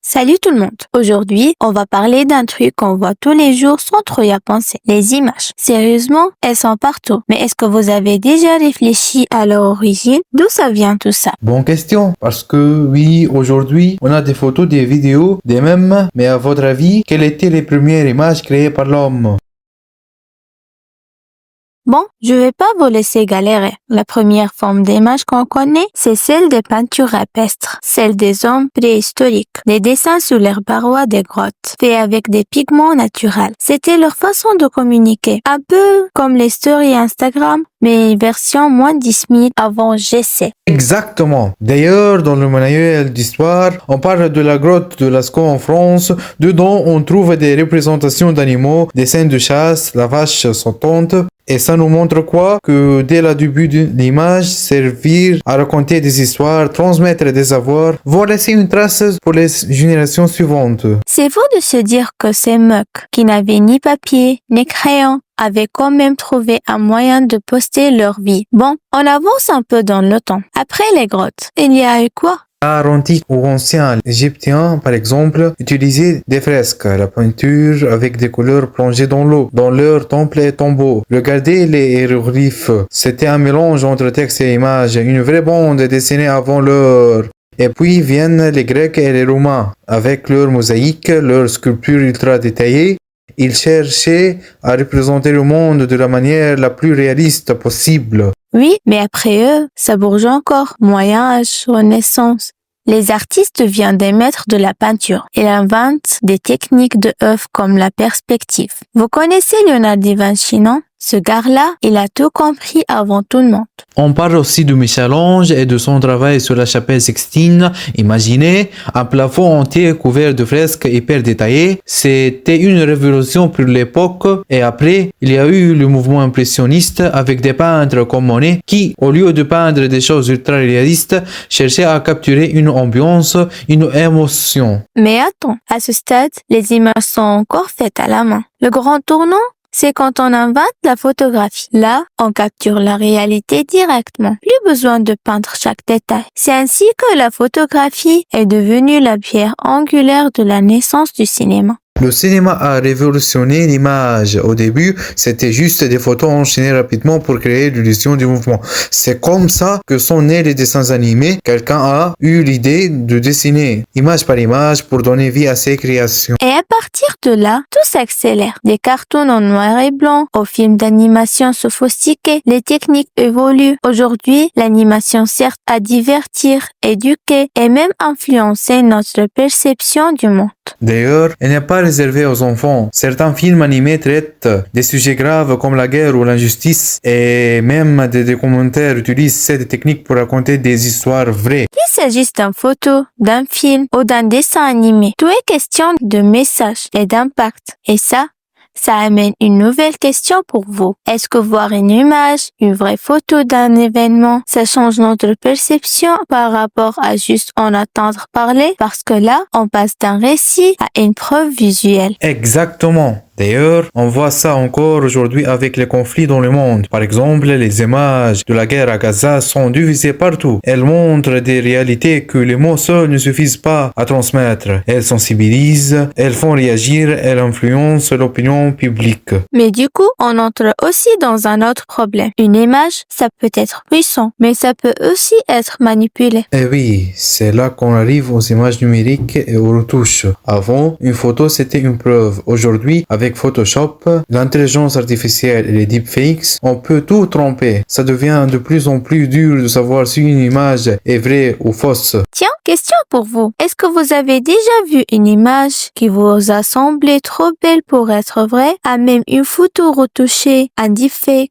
Salut tout le monde. Aujourd'hui, on va parler d'un truc qu'on voit tous les jours sans trop y penser. Les images. Sérieusement, elles sont partout. Mais est-ce que vous avez déjà réfléchi à leur origine? D'où ça vient tout ça? Bonne question, parce que oui, aujourd'hui, on a des photos, des vidéos, des mèmes, mais à votre avis, quelles étaient les premières images créées par l'homme? Bon, je vais pas vous laisser galérer. La première forme d'image qu'on connaît, c'est celle des peintures rupestres, celle des hommes préhistoriques, des dessins sur les parois des grottes, faits avec des pigments naturels. C'était leur façon de communiquer, un peu comme les stories Instagram, mais version moins 10 000 avant GC. Exactement. D'ailleurs, dans le manuel d'histoire, on parle de la grotte de Lascaux en France. Dedans, on trouve des représentations d'animaux, des scènes de chasse, la vache sautante. Et ça nous montre quoi? Que dès le début de l'image, servir à raconter des histoires, transmettre des savoirs, voire laisser une trace pour les générations suivantes. C'est faux de se dire que ces mecs, qui n'avaient ni papier, ni crayon, avaient quand même trouvé un moyen de poster leur vie. Bon, on avance un peu dans le temps. Après les grottes, il y a eu quoi? L'art antique ou ancien égyptien, par exemple, utilisait des fresques, la peinture avec des couleurs plongées dans l'eau, dans leurs temples et tombeaux. Regardez les hiéroglyphes. C'était un mélange entre texte et image, une vraie bande dessinée avant l'heure. Et puis viennent les Grecs et les Romains, avec leurs mosaïques, leurs sculptures ultra détaillées. Ils cherchaient à représenter le monde de la manière la plus réaliste possible. Oui, mais après eux, ça bouge encore. Moyen-Âge, Renaissance. Les artistes viennent des maîtres de la peinture. Ils inventent des techniques de œuvre comme la perspective. Vous connaissez Leonardo da Vinci, non? Ce gars-là, il a tout compris avant tout le monde. On parle aussi de Michel-Ange et de son travail sur la chapelle Sixtine. Imaginez un plafond entier couvert de fresques hyper détaillées. C'était une révolution pour l'époque. Et après, il y a eu le mouvement impressionniste avec des peintres comme Monet qui, au lieu de peindre des choses ultra réalistes, cherchaient à capturer une ambiance, une émotion. Mais attends, à ce stade, les images sont encore faites à la main. Le grand tournant, c'est quand on invente la photographie. Là, on capture la réalité directement. Plus besoin de peindre chaque détail. C'est ainsi que la photographie est devenue la pierre angulaire de la naissance du cinéma. Le cinéma a révolutionné l'image. Au début, c'était juste des photos enchaînées rapidement pour créer l'illusion du mouvement. C'est comme ça que sont nés les dessins animés. Quelqu'un a eu l'idée de dessiner image par image pour donner vie à ses créations. Et à partir de là, tout s'accélère. Des cartoons en noir et blanc aux films d'animation sophistiqués, les techniques évoluent. Aujourd'hui, l'animation sert à divertir, éduquer et même influencer notre perception du monde. D'ailleurs, elle n'est pas réservée aux enfants. Certains films animés traitent des sujets graves comme la guerre ou l'injustice et même des documentaires utilisent cette technique pour raconter des histoires vraies. Qu'il s'agisse d'une photo, d'un film ou d'un dessin animé, tout est question de message et d'impact. Et ça amène une nouvelle question pour vous. Est-ce que voir une image, une vraie photo d'un événement, ça change notre perception par rapport à juste en entendre parler? Parce que là, on passe d'un récit à une preuve visuelle. Exactement. D'ailleurs, on voit ça encore aujourd'hui avec les conflits dans le monde. Par exemple, les images de la guerre à Gaza sont diffusées partout. Elles montrent des réalités que les mots seuls ne suffisent pas à transmettre. Elles sensibilisent, elles font réagir, elles influencent l'opinion publique. Mais du coup, on entre aussi dans un autre problème. Une image, ça peut être puissant, mais ça peut aussi être manipulé. Et oui, c'est là qu'on arrive aux images numériques et aux retouches. Avant, une photo c'était une preuve. Aujourd'hui, avec Photoshop, l'intelligence artificielle et les deepfakes, on peut tout tromper. Ça devient de plus en plus dur de savoir si une image est vraie ou fausse. Tiens, question pour vous. Est-ce que vous avez déjà vu une image qui vous a semblé trop belle pour être vraie, à même une photo retouchée, un deepfake?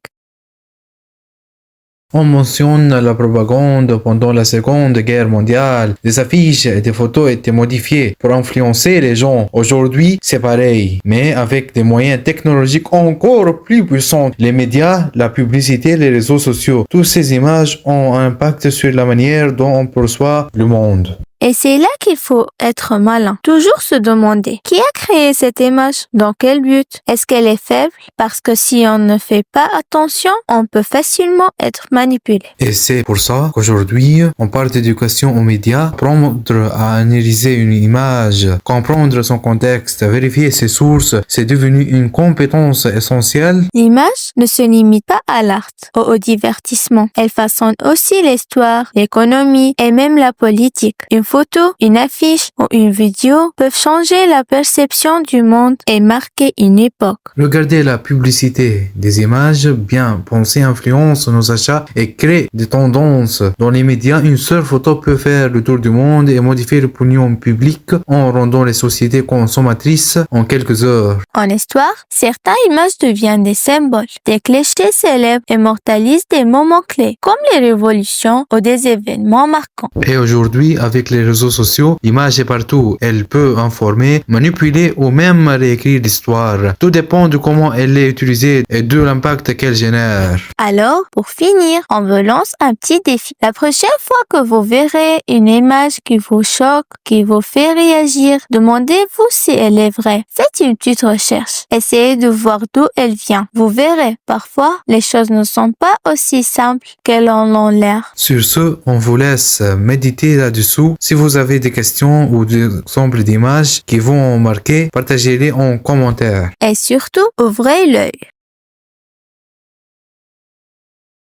On mentionne la propagande pendant la Seconde Guerre mondiale. Les affiches et des photos étaient modifiées pour influencer les gens. Aujourd'hui, c'est pareil, mais avec des moyens technologiques encore plus puissants. Les médias, la publicité, les réseaux sociaux. Toutes ces images ont un impact sur la manière dont on perçoit le monde. Et c'est là qu'il faut être malin. Toujours se demander qui a créé cette image, dans quel but, est-ce qu'elle est faible? Parce que si on ne fait pas attention, on peut facilement être manipulé. Et c'est pour ça qu'aujourd'hui, on parle d'éducation aux médias, apprendre à analyser une image, comprendre son contexte, vérifier ses sources, c'est devenu une compétence essentielle. L'image ne se limite pas à l'art ou au divertissement. Elle façonne aussi l'histoire, l'économie et même la politique. Une photo, une affiche ou une vidéo peuvent changer la perception du monde et marquer une époque. Regardez la publicité. Des images bien pensées influencent nos achats et créent des tendances. Dans les médias, une seule photo peut faire le tour du monde et modifier l'opinion publique en rendant les sociétés consommatrices en quelques heures. En histoire, certaines images deviennent des symboles. Des clichés célèbres immortalisent des moments clés, comme les révolutions ou des événements marquants. Et aujourd'hui, avec les réseaux sociaux, l'image est partout. Elle peut informer, manipuler ou même réécrire l'histoire. Tout dépend de comment elle est utilisée et de l'impact qu'elle génère. Alors, pour finir, on vous lance un petit défi. La prochaine fois que vous verrez une image qui vous choque, qui vous fait réagir, demandez-vous si elle est vraie. Faites une petite recherche. Essayez de voir d'où elle vient. Vous verrez, parfois, les choses ne sont pas aussi simples qu'elles en ont l'air. Sur ce, on vous laisse méditer là-dessous. Si vous avez des questions ou des exemples d'images qui vont marquer, partagez-les en commentaire. Et surtout, ouvrez l'œil.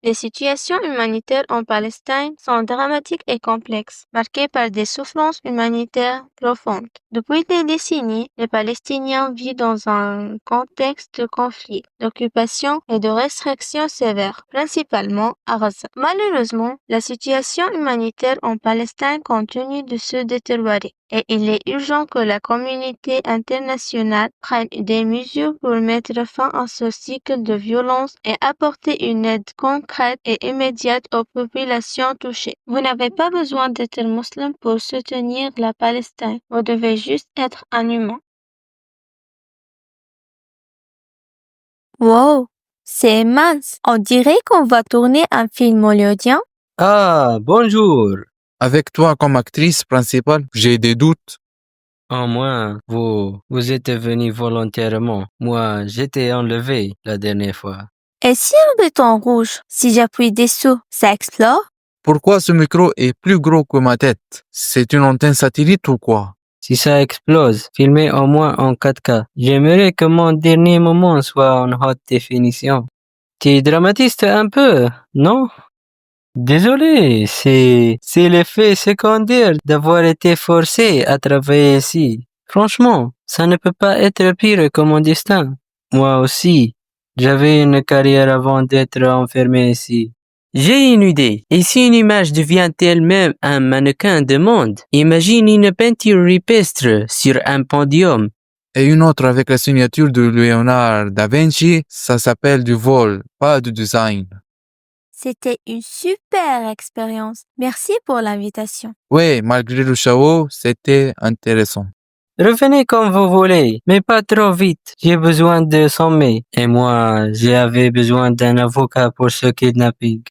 Les situations humanitaires en Palestine sont dramatiques et complexes, marquées par des souffrances humanitaires profondes. Depuis des décennies, les Palestiniens vivent dans un contexte de conflit, d'occupation et de restrictions sévères, principalement à Gaza. Malheureusement, la situation humanitaire en Palestine continue de se détériorer. Et il est urgent que la communauté internationale prenne des mesures pour mettre fin à ce cycle de violence et apporter une aide concrète et immédiate aux populations touchées. Vous n'avez pas besoin d'être musulman pour soutenir la Palestine. Vous devez juste être un humain. Wow, c'est immense. On dirait qu'on va tourner un film hollywoodien. Ah, bonjour. Avec toi comme actrice principale, j'ai des doutes. Au moins, vous êtes venu volontairement. Moi, j'étais enlevé la dernière fois. Et si un bouton rouge, si j'appuie dessous, ça explose? Pourquoi ce micro est plus gros que ma tête? C'est une antenne satellite ou quoi? Si ça explose, filmez au moins en 4K. J'aimerais que mon dernier moment soit en haute définition. Tu dramatises un peu, non? Désolé, c'est l'effet secondaire d'avoir été forcé à travailler ici. Franchement, ça ne peut pas être pire que mon destin. Moi aussi, j'avais une carrière avant d'être enfermé ici. J'ai une idée. Et si une image devient elle-même un mannequin de monde, imagine une peinture rupestre sur un podium. Et une autre avec la signature de Léonard da Vinci, ça s'appelle du vol, pas du design. C'était une super expérience. Merci pour l'invitation. Ouais, malgré le chaos, c'était intéressant. Revenez quand vous voulez, mais pas trop vite. J'ai besoin de sommeil. Et moi, j'avais besoin d'un avocat pour ce kidnapping.